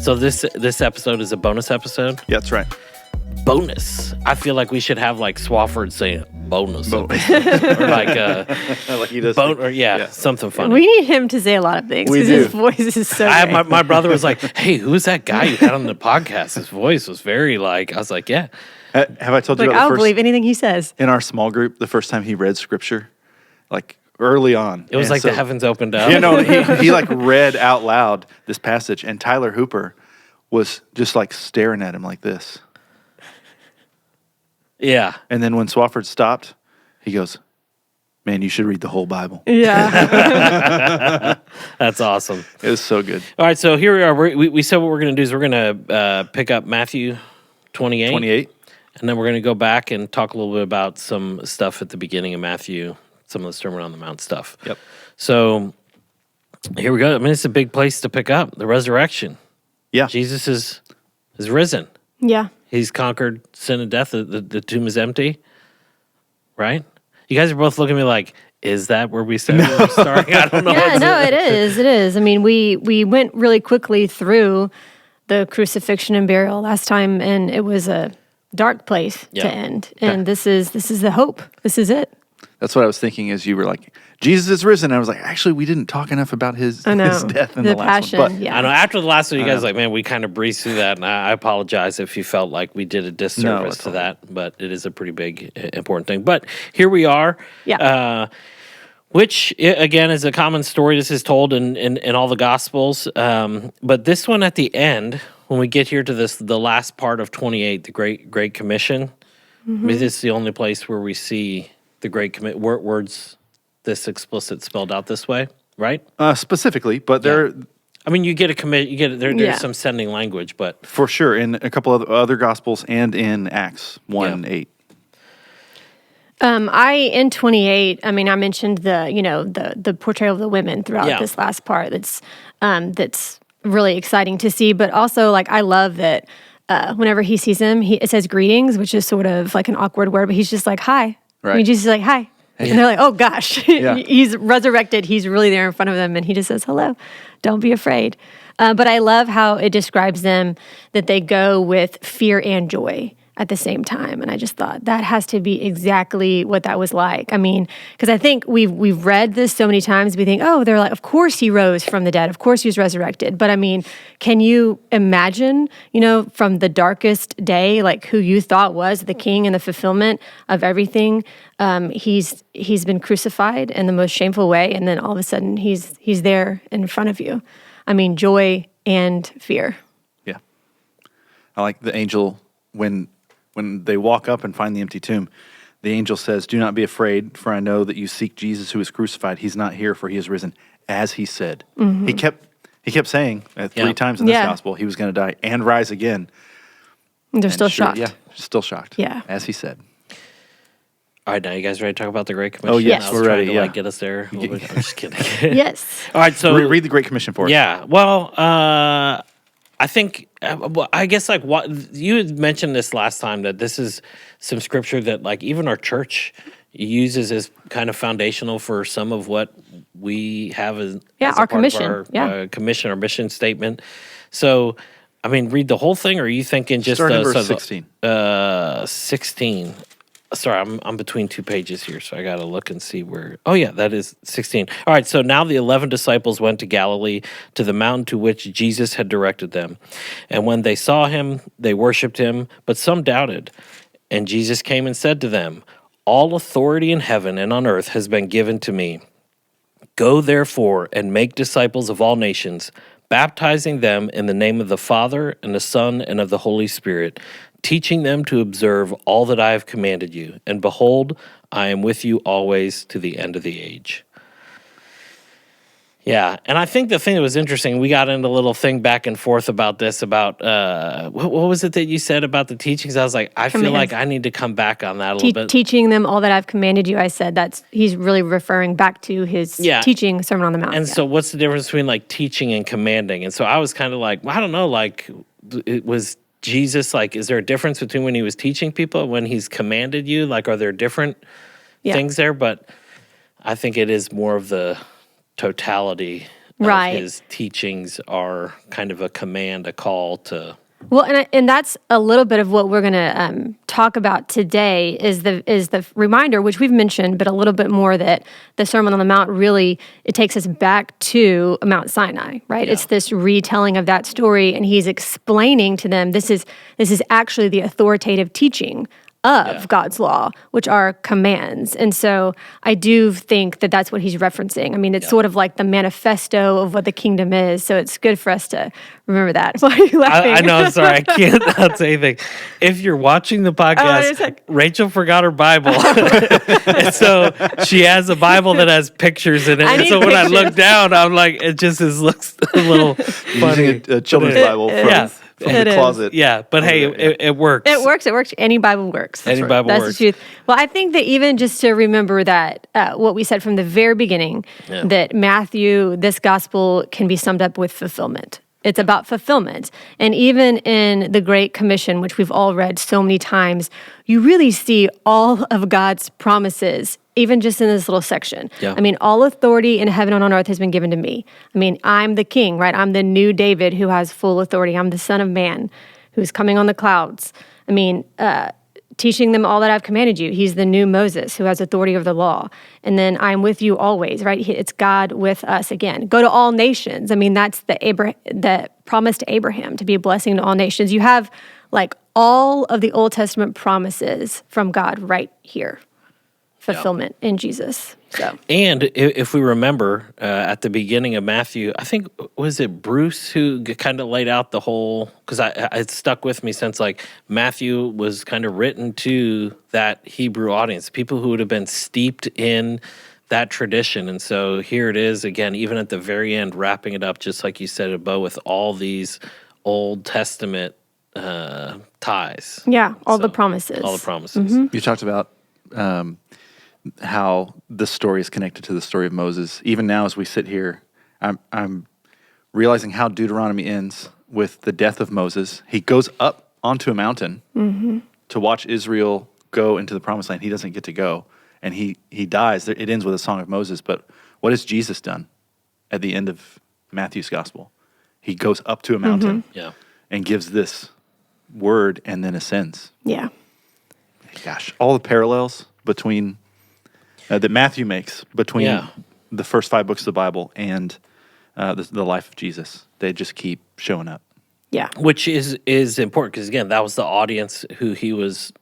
So this episode is a bonus episode. Yeah, that's right. Bonus. I feel like we should have like Swafford saying bonus, or like Like he does. something funny. We need him to say a lot of things We because do. his voice is so I great. had my brother was like, "Hey, who's that guy you had on the podcast? His voice was very like." I was like, "Yeah." Have I told you like, about I'll the first believe anything he says. in our small group? The first time he read scripture, like early on, It was And like so- the heavens opened up. You know, he like read out loud this passage, and Tyler Hooper was just like staring at him like this. Yeah. And then when Swafford stopped, he goes, "Man, you should read the whole Bible." Yeah. That's awesome. It was so good. All right, so here we are. We said what we're going to do is we're going to pick up Matthew 28. 28. And then we're going to go back and talk a little bit about some stuff at the beginning of Matthew, some of the Sermon on the Mount stuff. Yep. So here we go. I mean, it's a big place to pick up, the resurrection. Yeah. Jesus is risen. Yeah. He's conquered sin and death. The tomb is empty, right? You guys are both looking at me like, is that where we said we were starting? I don't know. Yeah, no, it is. It is. I mean, we went really quickly through the crucifixion and burial last time, and it was a dark place Yeah. to end. And this is the hope. This is it. That's what I was thinking as you were like, Jesus is risen. I was like, actually, we didn't talk enough about his I know. his death in The the last passion, one. But yeah. I know after the last one, you guys like, man, we kind of breezed through that, and I apologize if you felt like we did a disservice it's to all that, but it is a pretty big, important thing. But here we are. Yeah. Which again is a common story. This is told in all the Gospels, but this one at the end, when we get here to the last part of 28, the Great Commission, I mean, this is the only place where we see the Great Commission words this explicit spelled out this way, right? specifically, but there I mean, you get a commit, there's Yeah. some sending language, but for sure in a couple of other Gospels and in Acts 1 Yeah. 8. In 28, I mean, I mentioned the portrayal of the women throughout Yeah. this last part. That's really exciting to see. But also, like, I love that whenever he sees them, it says greetings, which is sort of like an awkward word, but he's just like, hi. I mean, Right. Jesus is like, hi. And they're like, oh gosh, Yeah. he's resurrected. He's really there in front of them. And he just says, hello, don't be afraid. But I love how it describes them that they go with fear and joy at the same time. And I just thought that has to be exactly what that was like. I mean, because I think we've read this so many times, we think, oh, they're like, of course he rose from the dead. Of course he was resurrected. But I mean, can you imagine, from the darkest day, like who you thought was the king and the fulfillment of everything? He's been crucified in the most shameful way. And then all of a sudden he's there in front of you. I mean, joy and fear. Yeah. I like the angel when they walk up and find the empty tomb. The angel says, "Do not be afraid, for I know that you seek Jesus who is crucified. He's not here, for he is risen, as he said." He kept saying Yeah. 3 times in this Yeah. gospel he was going to die and rise again. And they're And still sure- shocked. Yeah, still shocked. Yeah. As he said. all right, now you guys ready to talk about the Great Commission? Oh, yes, I was we're trying ready, to yeah. like get us there. A little bit. I'm just kidding. Yes. All right, so Read the Great Commission for us. yeah, well, I think I guess like what you had mentioned this last time that this is some scripture that like even our church uses as kind of foundational for some of what we have as Yeah, as a our part of commission. our, Yeah. commission, our mission statement. So, I mean, read the whole thing, or are you thinking just Start in so verse the- 16. 16. Sorry, I'm between 2 pages here, so I got to look and see where. Oh, yeah, that is 16. All right, so now the 11 disciples went to Galilee, to the mountain to which Jesus had directed them. And when they saw him, they worshipped him, but some doubted. And Jesus came and said to them, "All authority in heaven and on earth has been given to me. Go therefore and make disciples of all nations, baptizing them in the name of the Father and the Son and of the Holy Spirit, teaching them to observe all that I have commanded you. And behold, I am with you always to the end of the age." Yeah, and I think the thing that was interesting, we got into a little thing back and forth about this, about what was it that you said about the teachings? I was like, I feel Commands. like I need to come back on that a little bit. Teaching them all that I've commanded you, I said he's really referring back to his Yeah. teaching Sermon on the Mount. And Yeah. so what's the difference between like teaching and commanding? And so I was kind of like, well, I don't know, like it was Jesus, like, is there a difference between when he was teaching people and when he's commanded you? Like, are there different Yeah. things there? But I think it is more of the totality Right. of his teachings are kind of a command, a call to. Well, and that's a little bit of what we're going to talk about today is the reminder, which we've mentioned, but a little bit more, that the Sermon on the Mount really, it takes us back to Mount Sinai, right? Yeah. It's this retelling of that story, and he's explaining to them this is actually the authoritative teaching of God's law, which are commands. And so I do think that that's what he's referencing. I mean, it's sort of like the manifesto of what the kingdom is. So it's good for us to remember that. Why are you laughing? I know, sorry, I can't not say anything. If you're watching the podcast, Rachel forgot her Bible. And so she has a Bible that has pictures in it. And so when I look down, I'm like, it just looks a little funny. Using a children's Bible from the closet. Yeah, but hey, it works. It works. It works. Any Bible works. Any Bible That's works. the truth. Well, I think that even just to remember that what we said from the very beginning, that Matthew, this gospel can be summed up with fulfillment. It's about fulfillment. And even in the Great Commission, which we've all read so many times, you really see all of God's promises, even just in this little section. Yeah. I mean, all authority in heaven and on earth has been given to me. I mean, I'm the king, right? I'm the new David who has full authority. I'm the Son of Man who's coming on the clouds. I mean, teaching them all that I've commanded you. He's the new Moses who has authority over the law. And then I'm with you always, right? It's God with us again. Go to all nations. I mean, that's the promise to Abraham, to be a blessing to all nations. You have like all of the Old Testament promises from God right here. Fulfillment in Jesus. So. And if we remember at the beginning of Matthew, I think, was it Bruce who kind of laid out the whole, because it stuck with me since like Matthew was kind of written to that Hebrew audience, people who would have been steeped in that tradition. And so here it is again, even at the very end, wrapping it up, just like you said, a bow with all these Old Testament ties. Yeah, all the promises. All the promises. Mm-hmm. You talked about how the story is connected to the story of Moses. Even now, as we sit here, I'm realizing how Deuteronomy ends with the death of Moses. He goes up onto a mountain to watch Israel go into the promised land. He doesn't get to go, and he dies. It ends with a song of Moses. But what has Jesus done at the end of Matthew's gospel? He goes up to a mountain and gives this word and then ascends. Yeah. Gosh, all the parallels between that Matthew makes between the first 5 books of the Bible and the life of Jesus, they just keep showing up. Yeah. Which is important because, again, that was the audience who he was,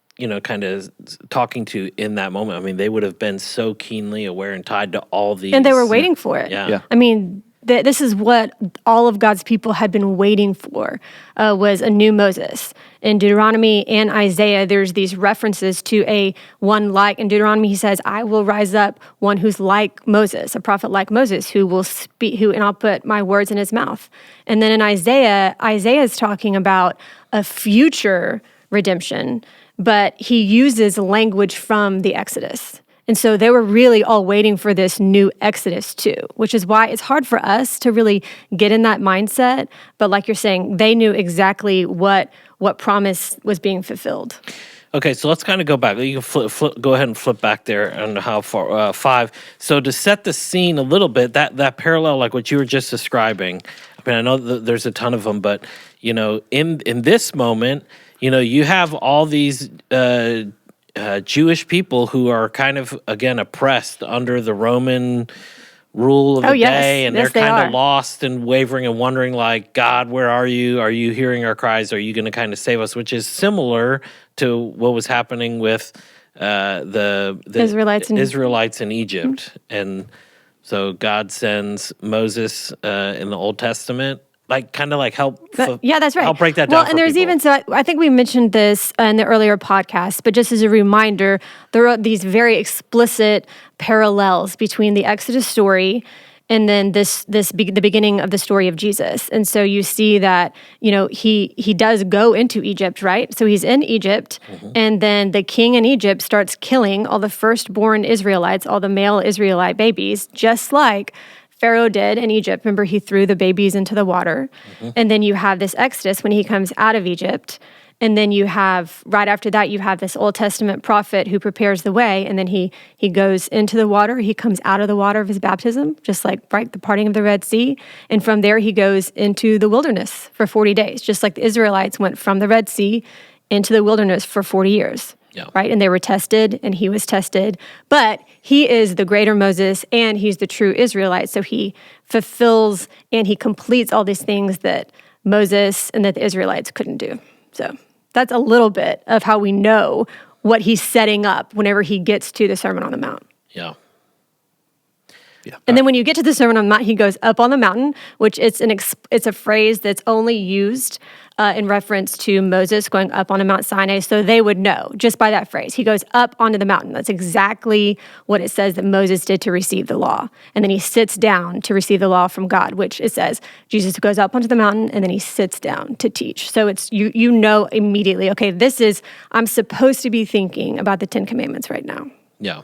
kind of talking to in that moment. I mean, they would have been so keenly aware and tied to all these. And they were waiting for it. Yeah. I mean, this is what all of God's people had been waiting for, was a new Moses. In Deuteronomy and Isaiah, there's these references to one like. In Deuteronomy, he says, I will rise up one who's like Moses, a prophet like Moses, who will speak, and I'll put my words in his mouth. And then in Isaiah is talking about a future redemption, but he uses language from the Exodus. And so they were really all waiting for this new Exodus too, which is why it's hard for us to really get in that mindset. But like you're saying, they knew exactly what promise was being fulfilled. Okay, so let's kind of go back. You can go ahead and flip back there on how far 5. So to set the scene a little bit, that parallel, like what you were just describing. I mean, I know that there's a ton of them, but in this moment, you have all these. Jewish people who are kind of, again, oppressed under the Roman rule of the day, and they're kind of lost and wavering and wondering, like, God, where are you? Are you hearing our cries? Are you going to kind of save us? Which is similar to what was happening with the Israelites in Egypt. And so God sends Moses in the Old Testament, help. That's right. Help break that down. Well, and there's even, so I think we mentioned this in the earlier podcast, but just as a reminder, there are these very explicit parallels between the Exodus story and then the beginning of the story of Jesus. And so you see that, he does go into Egypt, right? So he's in Egypt, and then the king in Egypt starts killing all the firstborn Israelites, all the male Israelite babies, just like Pharaoh did in Egypt. Remember, he threw the babies into the water. And then you have this Exodus when he comes out of Egypt. And then you have, right after that, you have this Old Testament prophet who prepares the way. And then he goes into the water. He comes out of the water of his baptism, just like right, the parting of the Red Sea. And from there, he goes into the wilderness for 40 days, just like the Israelites went from the Red Sea into the wilderness for 40 years. Yeah. Right. And they were tested and he was tested. But he is the greater Moses and he's the true Israelite. So he fulfills and he completes all these things that Moses and that the Israelites couldn't do. So that's a little bit of how we know what he's setting up whenever he gets to the Sermon on the Mount. Yeah. Yeah. And then when you get to the Sermon on the Mount, he goes up on the mountain, which it's a phrase that's only used in reference to Moses going up on Mount Sinai, so they would know just by that phrase. He goes up onto the mountain. That's exactly what it says that Moses did to receive the law. And then he sits down to receive the law from God, which it says Jesus goes up onto the mountain and then he sits down to teach. So it's you know immediately, okay, I'm supposed to be thinking about the 10 Commandments right now. Yeah.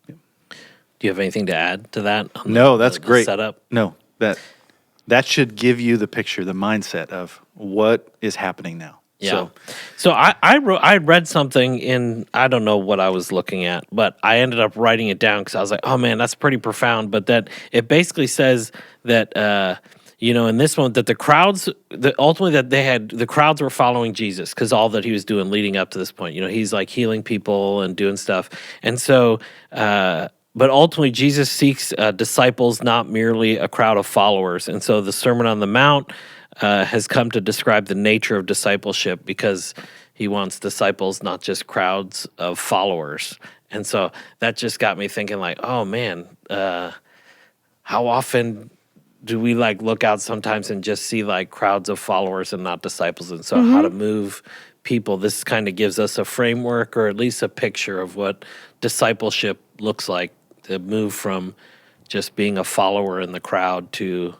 Do you have anything to add to that? No, that's the great. setup? No, that should give you the picture, the mindset of what is happening now. Yeah. So I read something in, I don't know what I was looking at, but I ended up writing it down because I was like, oh man, that's pretty profound. But that it basically says that, in this one, that the crowds, ultimately that the crowds were following Jesus because all that he was doing leading up to this point. He's like healing people and doing stuff. And so, but ultimately, Jesus seeks disciples, not merely a crowd of followers. And so the Sermon on the Mount has come to describe the nature of discipleship because he wants disciples, not just crowds of followers. And so that just got me thinking like, oh man, how often do we like look out sometimes and just see like crowds of followers and not disciples? And so how to move people, this kind of gives us a framework or at least a picture of what discipleship looks like, to move from just being a follower in the crowd to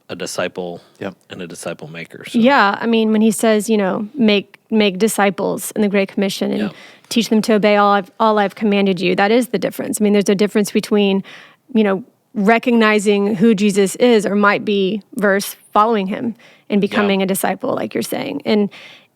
a disciple and a disciple maker. So. Yeah, I mean, when he says, make disciples in the Great Commission and teach them to obey all I've commanded you, that is the difference. I mean, there's a difference between, recognizing who Jesus is, or might be, versus following him and becoming a disciple, like you're saying.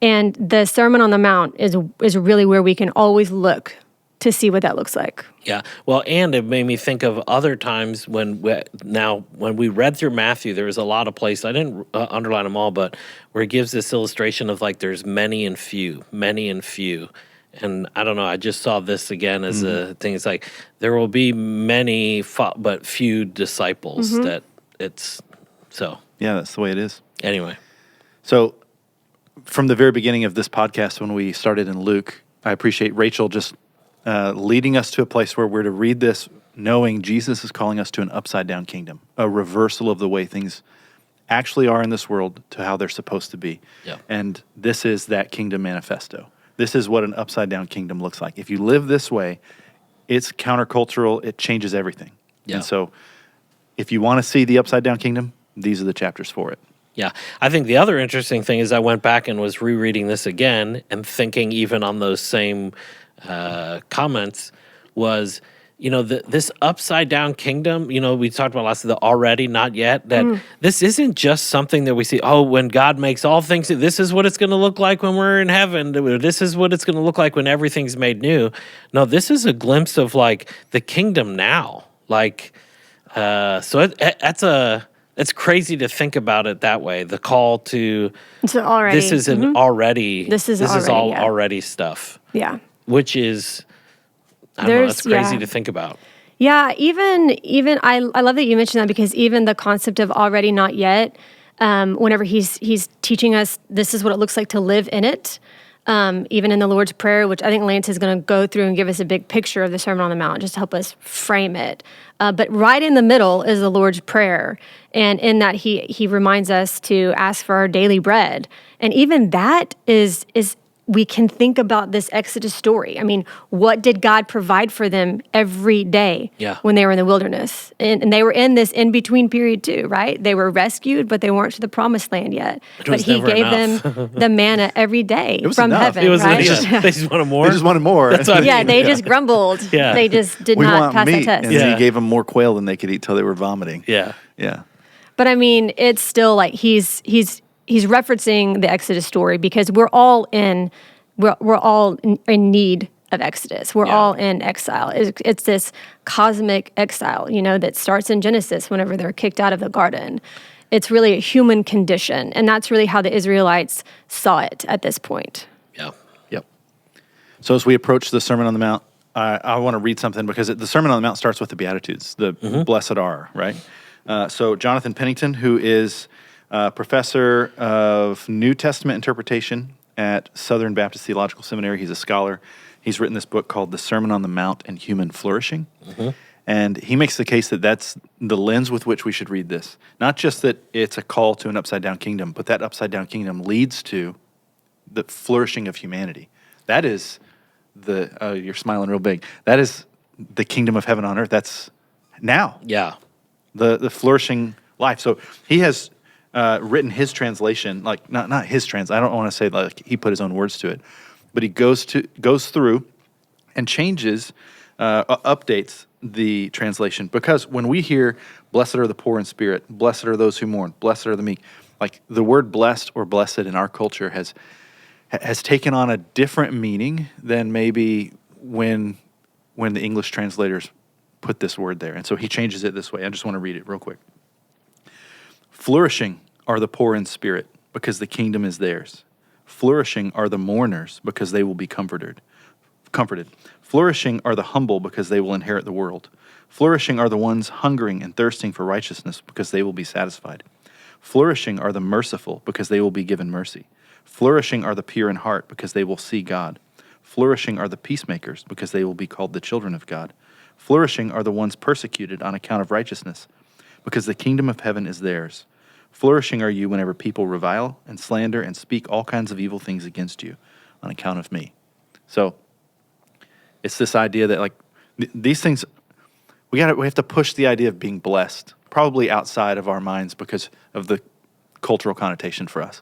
And the Sermon on the Mount is really where we can always look to see what that looks like. Yeah. Well, and it made me think of other times when we read through Matthew, there was a lot of places, I didn't underline them all, but where it gives this illustration of like there's many and few. And I don't know, I just saw this again as a thing. It's like there will be many, but few disciples that it's so. Yeah, that's the way it is. Anyway. So from the very beginning of this podcast, when we started in Luke, I appreciate Rachel just leading us to a place where we're to read this knowing Jesus is calling us to an upside-down kingdom, a reversal of the way things actually are in this world to how they're supposed to be. Yeah. And this is that kingdom manifesto. This is what an upside-down kingdom looks like. If you live this way, it's countercultural. It changes everything. Yeah. And so if you want to see the upside-down kingdom, these are the chapters for it. Yeah. I think the other interesting thing is I went back and was rereading this again and thinking even on those same comments was, this upside down kingdom, we talked about last of the already, not yet, that this isn't just something that we see, when God makes all things, this is what it's going to look like when we're in heaven. This is what it's going to look like when everything's made new. No, this is a glimpse of like the kingdom now. Like, so it's crazy to think about it that way. The call to, so already, this is an already, this is all yeah. already stuff. Yeah. Which is, I don't know, it's crazy to think about. Yeah, even I love that you mentioned that, because even the concept of already not yet, whenever he's teaching us, this is what it looks like to live in it. Even in the Lord's Prayer, which I think Lance is going to go through and give us a big picture of the Sermon on the Mount, just to help us frame it. But right in the middle is the Lord's Prayer. And in that, he reminds us to ask for our daily bread. And even that is we can think about this Exodus story. I mean, what did God provide for them every day when they were in the wilderness? And they were in this in-between period too, right? They were rescued, but they weren't to the promised land yet. But he gave them the manna every day from heaven, it was right? They just wanted more? They just wanted more. That's what I mean. They just grumbled. They just did not pass that test. And then he gave them more quail than they could eat till they were vomiting. Yeah. Yeah. But I mean, it's still like he's he's referencing the Exodus story because we're all in need of Exodus. We're all in exile. It's this cosmic exile, that starts in Genesis whenever they're kicked out of the garden. It's really a human condition, and that's really how the Israelites saw it at this point. Yeah. Yep. So as we approach the Sermon on the Mount, I want to read something because the Sermon on the Mount starts with the Beatitudes, the blessed are, right? So Jonathan Pennington, who is a professor of New Testament interpretation at Southern Baptist Theological Seminary, he's a scholar. He's written this book called The Sermon on the Mount and Human Flourishing. And he makes the case that that's the lens with which we should read this. Not just that it's a call to an upside-down kingdom, but that upside-down kingdom leads to the flourishing of humanity. That is you're smiling real big. That is the kingdom of heaven on earth. That's now. Yeah. The flourishing life. So he has written his translation, like not his I don't want to say like he put his own words to it, but he goes through and changes, updates the translation, because when we hear "blessed are the poor in spirit," "blessed are those who mourn," "blessed are the meek," like the word "blessed" or "blessed" in our culture has taken on a different meaning than maybe when the English translators put this word there. And so he changes it this way. I just want to read it real quick. Flourishing are the poor in spirit, because the kingdom is theirs. Flourishing are the mourners, because they will be comforted. Flourishing are the humble, because they will inherit the world. Flourishing are the ones hungering and thirsting for righteousness, because they will be satisfied. Flourishing are the merciful, because they will be given mercy. Flourishing are the pure in heart, because they will see God. Flourishing are the peacemakers, because they will be called the children of God. Flourishing are the ones persecuted on account of righteousness, because the kingdom of heaven is theirs. Flourishing are you whenever people revile and slander and speak all kinds of evil things against you on account of me. So it's this idea that these things, we have to push the idea of being blessed, probably outside of our minds because of the cultural connotation for us.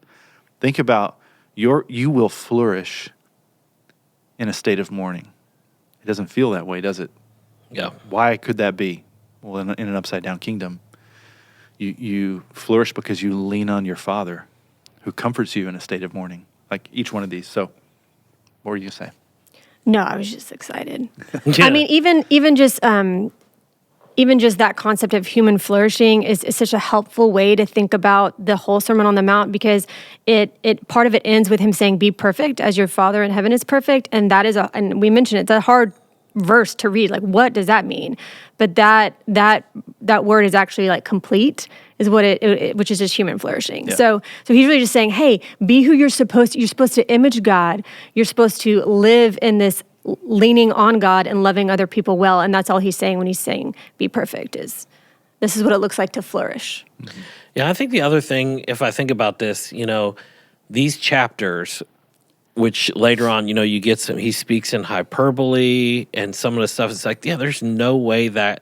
Think about you will flourish in a state of mourning. It doesn't feel that way, does it? Yeah. Why could that be? Well, in an upside-down kingdom, you flourish because you lean on your Father, who comforts you in a state of mourning, like each one of these. So, what were you going to say? No, I was just excited. Yeah. I mean, even just that concept of human flourishing is such a helpful way to think about the whole Sermon on the Mount, because it part of it ends with him saying, "Be perfect as your Father in heaven is perfect," and that is and we mentioned it's a hard verse to read. Like, what does that mean? But that word is actually like complete, is what which is just human flourishing. Yeah. So he's really just saying, hey, be who you're supposed to. You're supposed to image God. You're supposed to live in this leaning on God and loving other people well. And that's all he's saying when he's saying be perfect, is this is what it looks like to flourish. Yeah, I think the other thing, if I think about this, these chapters, which later on, you get he speaks in hyperbole and some of the stuff, it's like, yeah, there's no way that,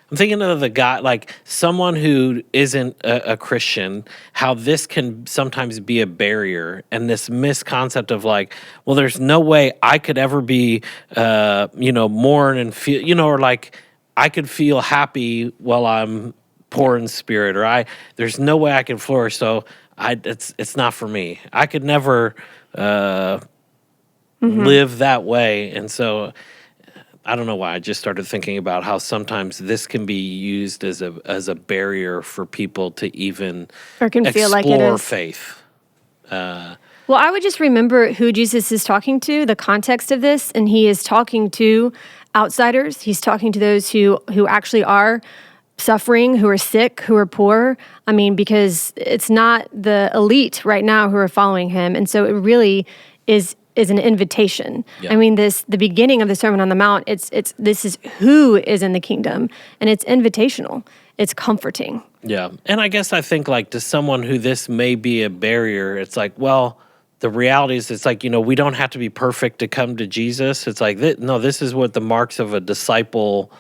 I'm thinking of the guy, like someone who isn't a Christian, how this can sometimes be a barrier, and this misconcept of like, well, there's no way I could ever be, mourn and feel, or like I could feel happy while I'm poor in spirit, or there's no way I can flourish. So it's not for me. I could never live that way. And so I don't know why I just started thinking about how sometimes this can be used as a barrier for people to even Or can feel like it explore is. faith. Well, I would just remember who Jesus is talking to, the context of this, and he is talking to outsiders. He's talking to those who actually are suffering, who are sick, who are poor. I mean, because it's not the elite right now who are following him. And so it really is an invitation. Yeah. I mean, the beginning of the Sermon on the Mount, this is who is in the kingdom, and it's invitational. It's comforting. Yeah. And I guess I think like to someone who this may be a barrier, it's like, well, the reality is it's like, we don't have to be perfect to come to Jesus. It's like, no, this is what the marks of a disciple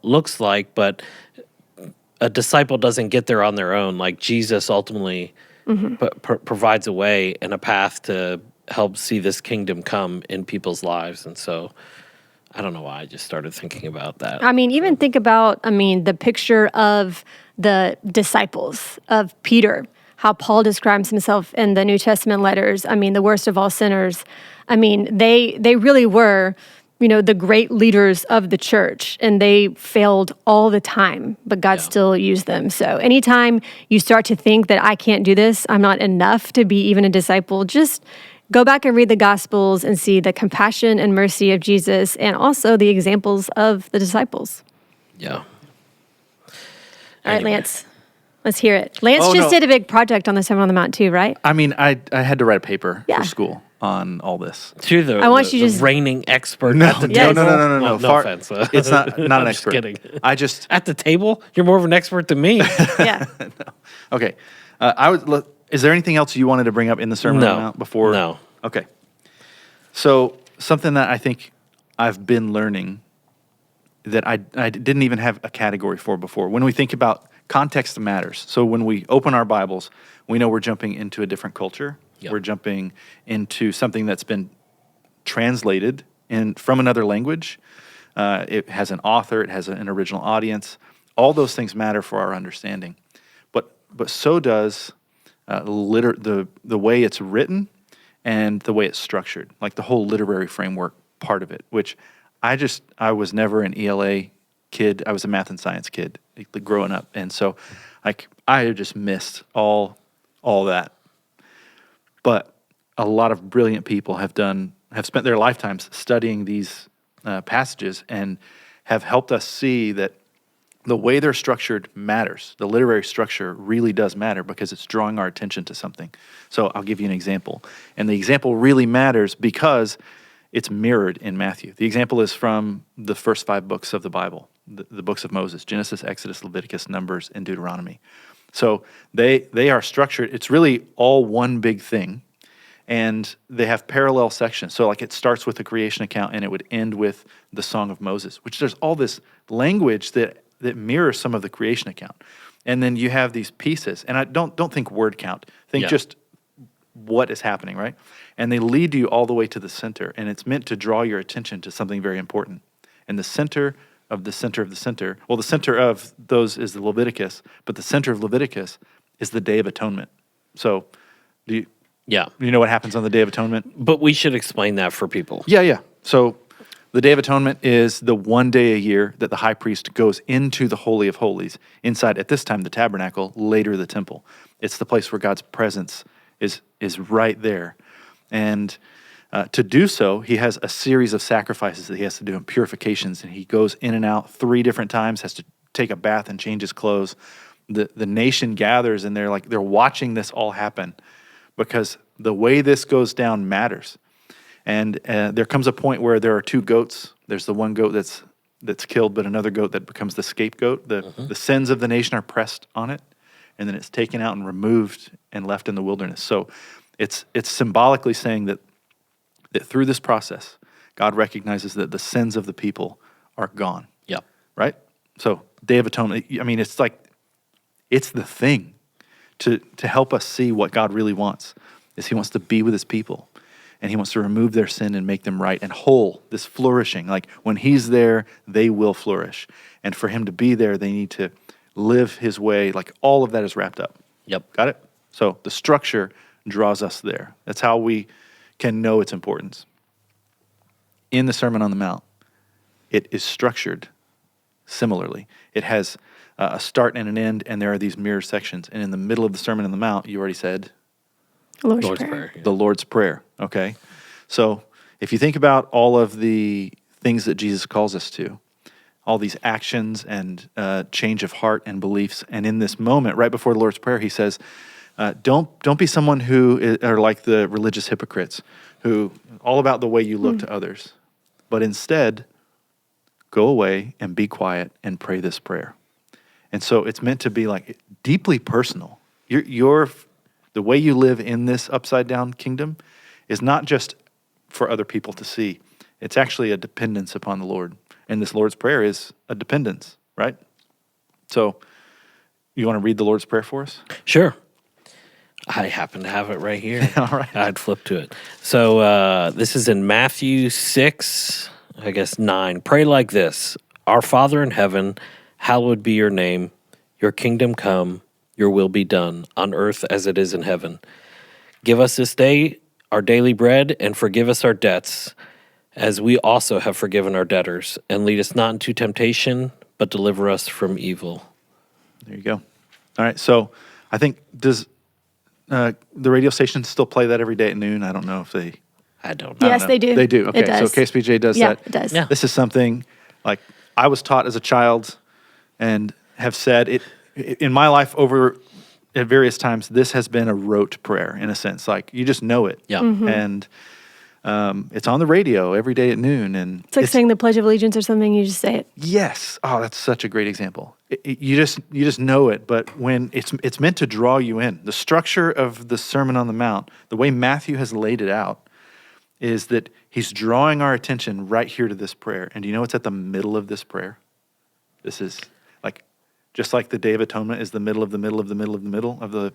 looks like, but a disciple doesn't get there on their own. Like Jesus ultimately provides a way and a path to help see this kingdom come in people's lives. And so I don't know why I just started thinking about that. I mean, even think about, the picture of the disciples of Peter, how Paul describes himself in the New Testament letters. I mean, the worst of all sinners. I mean, they really were, the great leaders of the church, and they failed all the time, but God still used them. So anytime you start to think that I can't do this, I'm not enough to be even a disciple, just go back and read the Gospels and see the compassion and mercy of Jesus and also the examples of the disciples. Yeah. All right, Lance, let's hear it. Lance did a big project on the Sermon on the Mount too, right? I mean, I had to write a paper Yeah. for school on all this. To I want you the just- reigning expert No, at the Yes. table. no. Well, no Far- offense. It's not an I'm expert. Just kidding. I just At the table, you're more of an expert than me. Yeah. okay. Is there anything else you wanted to bring up in the Sermon on the Mount before? No. Okay. So something that I think I've been learning that I didn't even have a category for before. When we think about context matters. So when we open our Bibles, we know we're jumping into a different culture. Yep. We're jumping into something that's been translated from another language. It has an author. It has an original audience. All those things matter for our understanding. But so does the way it's written and the way it's structured, like the whole literary framework part of it, which I was never an ELA kid. I was a math and science kid growing up. And so I just missed all that. But a lot of brilliant people have spent their lifetimes studying these passages and have helped us see that the way they're structured matters. The literary structure really does matter because it's drawing our attention to something. So I'll give you an example. And the example really matters because it's mirrored in Matthew. The example is from the first 5 books of the Bible, the books of Moses: Genesis, Exodus, Leviticus, Numbers, and Deuteronomy. So they are structured. It's really all one big thing. And they have parallel sections. So it starts with the creation account and it would end with the Song of Moses, which there's all this language that mirrors some of the creation account. And then you have these pieces. And I don't think word count. Think just what is happening, right? And they lead you all the way to the center. And it's meant to draw your attention to something very important. And the center of the center of the center, well, the center of those is the Leviticus, but the center of Leviticus is the Day of Atonement. So do you know what happens on the Day of Atonement? But we should explain that for people. Yeah. So the Day of Atonement is the one day a year that the high priest goes into the Holy of Holies, inside, at this time, the tabernacle, later the temple. It's the place where God's presence is right there. And to do so, he has a series of sacrifices that he has to do and purifications, and he goes in and out 3 different times, has to take a bath and change his clothes. The nation gathers, and they're watching this all happen because the way this goes down matters. And there comes a point where there are 2 goats. There's the one goat that's killed, but another goat that becomes the scapegoat. The sins of the nation are pressed on it, and then it's taken out and removed and left in the wilderness. So it's symbolically saying that through this process, God recognizes that the sins of the people are gone. Yep. Right? So Day of Atonement, I mean, it's the thing to help us see what God really wants, is he wants to be with his people. And he wants to remove their sin and make them right and whole, this flourishing. Like when he's there, they will flourish. And for him to be there, they need to live his way. Like all of that is wrapped up. Yep. Got it? So the structure draws us there. That's how we can know its importance. In the Sermon on the Mount, it is structured similarly. It has a start and an end, and there are these mirror sections. And in the middle of the Sermon on the Mount, you already said, Lord's Lord's Prayer. Prayer. the Lord's Prayer, okay? So if you think about all of the things that Jesus calls us to, all these actions and change of heart and beliefs, and in this moment, right before the Lord's Prayer, he says, don't be someone who are like the religious hypocrites, who all about the way you look to others, but instead, go away and be quiet and pray this prayer. And so it's meant to be like deeply personal. The way you live in this upside down kingdom is not just for other people to see. It's actually a dependence upon the Lord. And this Lord's Prayer is a dependence, right? So you want to read the Lord's Prayer for us? Sure. I happen to have it right here. All right. I'd flip to it. So this is in Matthew 6, 9. Pray like this: Our Father in heaven, hallowed be your name. Your kingdom come. your will be done on earth as it is in heaven. Give us this day our daily bread, and forgive us our debts, as we also have forgiven our debtors. And lead us not into temptation, but deliver us from evil. There you go. All right. So I think, does the radio station still play that every day at noon? I don't know if they... I don't know. Yes, they do. They do. Okay. It does. So KSBJ does Yeah, that. it does. Yeah. This is something like I was taught as a child and have said it in my life over at various times. This has been a rote prayer in a sense. Like you just know it. Yeah. And it's on the radio every day at noon. And It's like saying the Pledge of Allegiance or something. You just say it. yes. Oh, that's such a great example. You just know it, but when it's meant to draw you in. The structure of the Sermon on the Mount, the way Matthew has laid it out, is that he's drawing our attention right here to this prayer. And do you know what's at the middle of this prayer? This is like, just like the Day of Atonement is the middle of the middle of the middle of the middle of the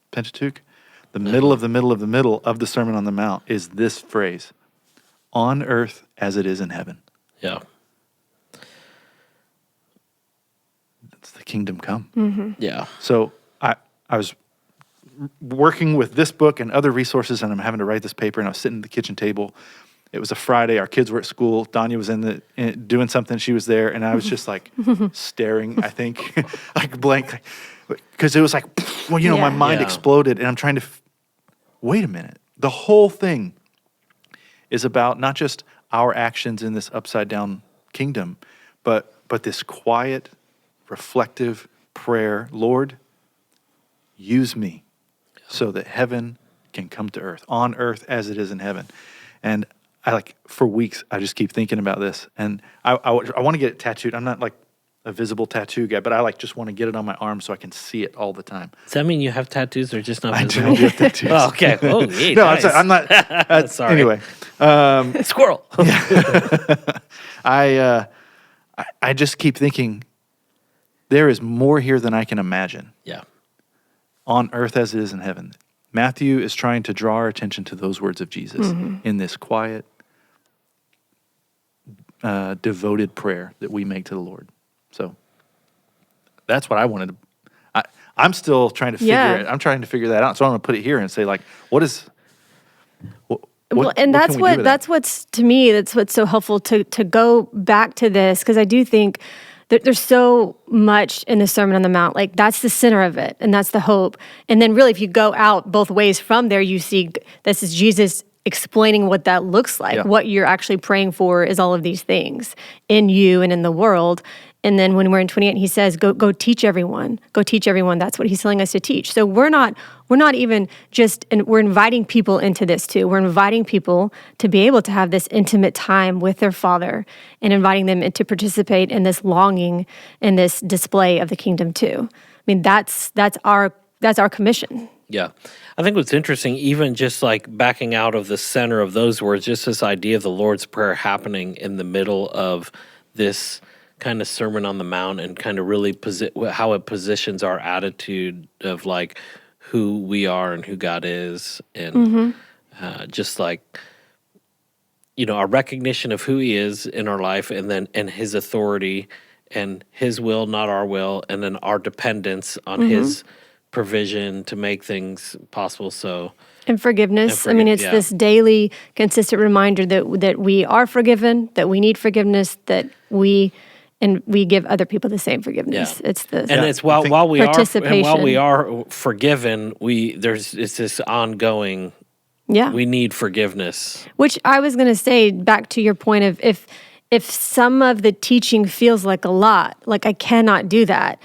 Pentateuch. The middle of the middle of the middle of the Sermon on the Mount is this phrase, on earth as it is in heaven. Yeah. That's the kingdom come. Yeah. So I was working with this book and other resources, and I'm having to write this paper, and I was sitting at the kitchen table. It was a Friday. Our kids were at school. Danya was doing something. She was there, and I was just like staring, I think, like blank, because it was like, well, my mind Yeah. exploded, and I'm trying to, wait a minute. The whole thing is about not just our actions in this upside down kingdom, but this quiet, reflective prayer. Lord, use me so that heaven can come to earth, on earth as it is in heaven. And for weeks, I just keep thinking about this. And I want to get it tattooed. I'm not like a visible tattoo guy, but I just want to get it on my arm so I can see it all the time. Does that mean you have tattoos or just not I visible? do have tattoos. Oh, okay. Oh, yeah, No, nice. I'm not. Sorry. Anyway, Squirrel. I just keep thinking there is more here than I can imagine. Yeah. On earth as it is in heaven. Matthew is trying to draw our attention to those words of Jesus in this quiet, devoted prayer that we make to the Lord. So that's what I wanted to. I'm still trying to figure it. I'm trying to figure that out. So I'm going to put it here and say, like, what is? Well, and that's what's to me. That's what's so helpful to go back to this, because I do think there's so much in the Sermon on the Mount. Like that's the center of it, and that's the hope. And then really, if you go out both ways from there, you see this is Jesus explaining what that looks like. Yeah. What you're actually praying for is all of these things in you and in the world. And then when we're in 28, he says, go teach everyone. Go teach everyone. That's what he's telling us to teach. So we're not even just, and we're inviting people into this too. We're inviting people to be able to have this intimate time with their Father and inviting them to participate in this longing and this display of the kingdom too. I mean, that's our commission. Yeah. I think what's interesting, even just like backing out of the center of those words, just this idea of the Lord's Prayer happening in the middle of this kind of Sermon on the Mount, and kind of really how it positions our attitude of like who we are and who God is, and just like, our recognition of who He is in our life, and His authority and His will, not our will, and then our dependence on His provision to make things possible. So. And forgiveness. And it's this daily, consistent reminder that we are forgiven, that we need forgiveness, that we give other people the same forgiveness. Yeah. It's the And it's while we participation. are forgiven, it's this ongoing. Yeah. We need forgiveness. Which I was going to say, back to your point of if some of the teaching feels like a lot, like I cannot do that.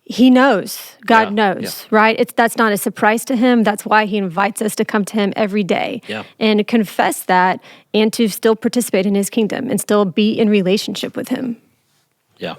He knows. God knows, right? That's not a surprise to Him. That's why He invites us to come to Him every day and confess that, and to still participate in His kingdom and still be in relationship with Him. Yeah.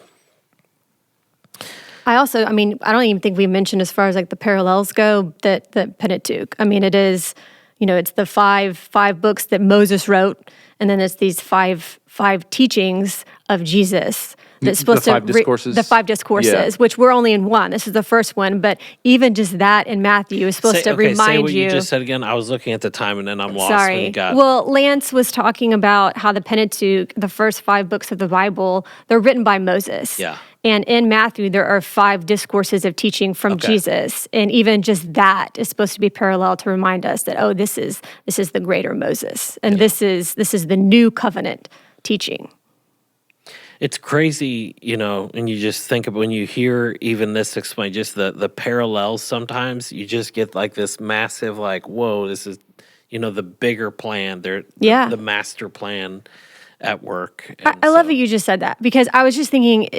I don't even think we mentioned, as far as like the parallels go, that the Pentateuch. It is, it's the five books that Moses wrote, and then it's these five teachings of Jesus that's supposed five to discourses? the 5 discourses, Yeah. which we're only in one. This is the first one, but even just that in Matthew is supposed to say remind what you. you just said again. I was looking at the time and then I'm lost when Sorry. you got. Well, Lance was talking about how the Pentateuch, the first 5 books of the Bible, they're written by Moses. Yeah. And in Matthew, there are 5 discourses of teaching from Okay. Jesus, and even just that is supposed to be parallel to remind us that this is the greater Moses, and this is the new covenant teaching. It's crazy, and you just think of when you hear even this explained, just the parallels sometimes, you just get like this massive, like, whoa, this is, the bigger plan, Yeah. the master plan at work. I love that you just said that, because I was just thinking,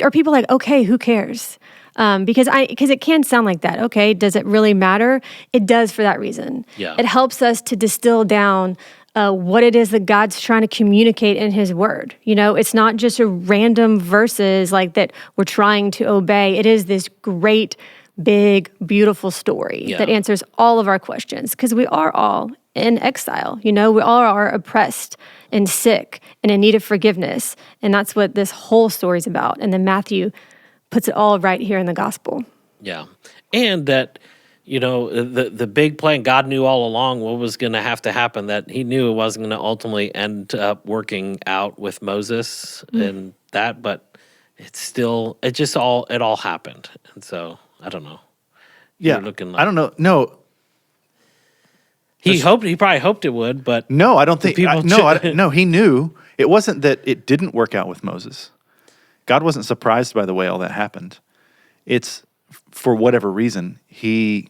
are people like, okay, who cares? Because it can sound like that. Okay, does it really matter? It does for that reason. Yeah. It helps us to distill down what it is that God's trying to communicate in His Word. It's not just a random verses like that we're trying to obey. It is this great, big, beautiful story Yeah. that answers all of our questions, because we are all in exile. We all are oppressed and sick and in need of forgiveness. And that's what this whole story is about. And then Matthew puts it all right here in the gospel. Yeah. And that, the big plan, God knew all along what was going to have to happen, that He knew it wasn't going to ultimately end up working out with Moses and that, but it all happened. And so, I don't know. Yeah. You're looking like- I don't know. No, He probably hoped it would, but no, I don't think. people No, he knew. It wasn't that it didn't work out with Moses. God wasn't surprised by the way all that happened. It's for whatever reason he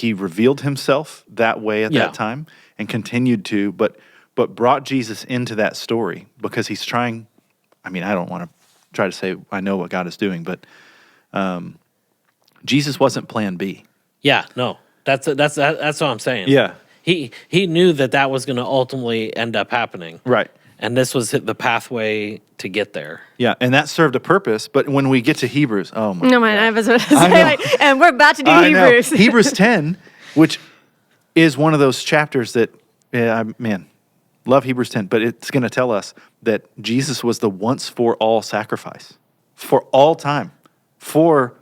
revealed Himself that way at Yeah. that time and continued to, but brought Jesus into that story because He's trying. I mean, I don't want to try to say I know what God is doing, but Jesus wasn't Plan B. yeah, no, that's what I'm saying. Yeah. He knew that was going to ultimately end up happening. Right. And this was the pathway to get there. Yeah, and that served a purpose. But when we get to Hebrews, oh my! No, man, I was about to I say, know. and we're about to do I know. Hebrews. Hebrews 10, which is one of those chapters that, love Hebrews 10, but it's going to tell us that Jesus was the once for all sacrifice for all time, for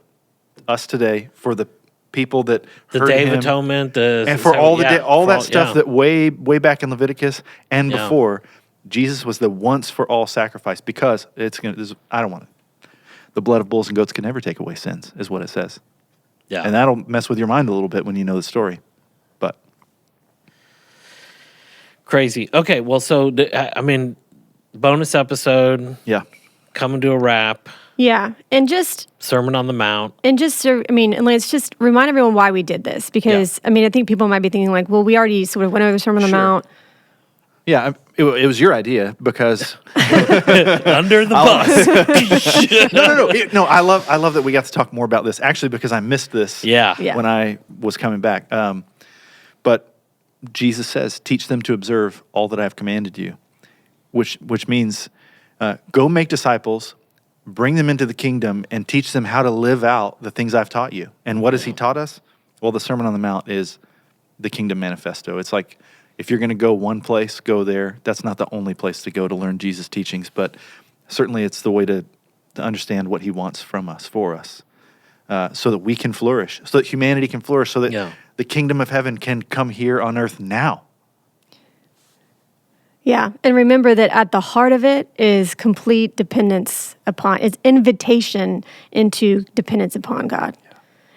us today, for the people that The heard Day of Him, Atonement, and for all all that stuff yeah. that way back in Leviticus and Yeah. before, Jesus was the once for all sacrifice because I don't want it. The blood of bulls and goats can never take away sins, is what it says. Yeah. And that'll mess with your mind a little bit when you know the story. But Crazy. Okay, well, so, bonus episode, yeah. coming to a wrap, Yeah, and just Sermon on the Mount. and let's just remind everyone why we did this, because I think people might be thinking like, well, we already sort of went over the Sermon on the Sure. Mount. Yeah, it was your idea because Under the bus. no. I love that we got to talk more about this actually because I missed this. Yeah. Yeah. When I was coming back. But Jesus says, "Teach them to observe all that I have commanded you," which means go make disciples, bring them into the kingdom, and teach them how to live out the things I've taught you. And what has He taught us? Well, the Sermon on the Mount is the Kingdom Manifesto. It's like, if you're going to go one place, go there. That's not the only place to go to learn Jesus' teachings, but certainly it's the way to understand what He wants from us, for us, so that we can flourish, so that humanity can flourish, so that the kingdom of heaven can come here on earth now. Yeah, and remember that at the heart of it is complete dependence upon, it's invitation into dependence upon God.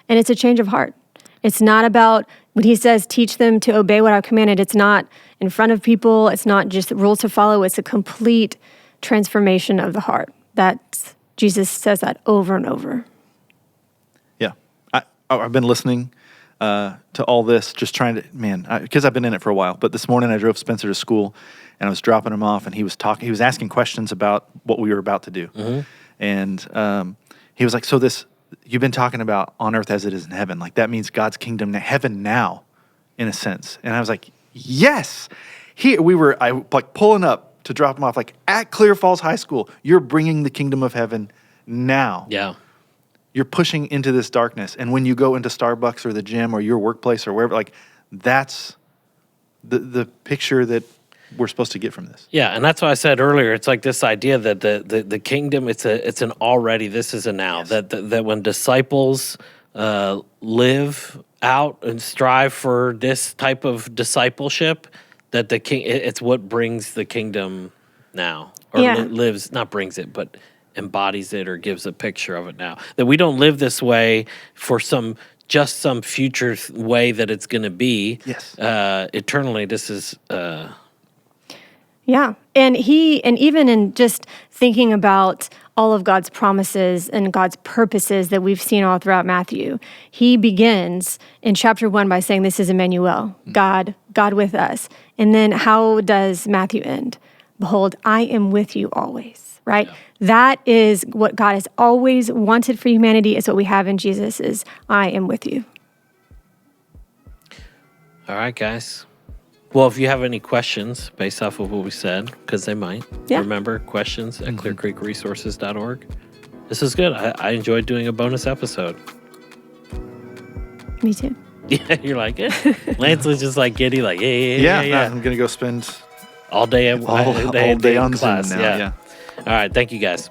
And it's a change of heart. It's not about, when He says, teach them to obey what I've commanded, it's not in front of people, it's not just rules to follow, it's a complete transformation of the heart. Jesus says that over and over. Yeah. I've been listening to all this, just trying to, because I've been in it for a while. But this morning I drove Spencer to school, and I was dropping him off, and he was asking questions about what we were about to do. Mm-hmm. And he was like, so you've been talking about on earth as it is in heaven. Like, that means God's kingdom, heaven now, in a sense. And I was like, yes. I like pulling up to drop him off, like at Clear Falls High School. You're bringing the kingdom of heaven now. Yeah. You're pushing into this darkness. And when you go into Starbucks or the gym or your workplace or wherever, like, that's the picture that we're supposed to get from this. Yeah, and that's why I said earlier. It's like this idea that the kingdom. It's an already. This is a now. Yes. That when disciples live out and strive for this type of discipleship, that the king. It's what brings the kingdom now, or Yeah. lives, not brings it, but embodies it or gives a picture of it now. That we don't live this way for some future way that it's going to be. Yes. Eternally, this is. Yeah. And even in just thinking about all of God's promises and God's purposes that we've seen all throughout Matthew, he begins in chapter 1 by saying, this is Emmanuel, God with us. And then how does Matthew end? Behold, I am with you always, right? Yeah. That is what God has always wanted for humanity. It's what we have in Jesus is, I am with you. All right, guys. Well, if you have any questions based off of what we said, because they might, remember, questions at clearcreekresources.org. This is good. I enjoyed doing a bonus episode. Me too. Yeah, you're like, Lance was just like giddy, like, yeah. I'm going to go spend all day all day in on class. Zoom now. Yeah. All right, thank you, guys.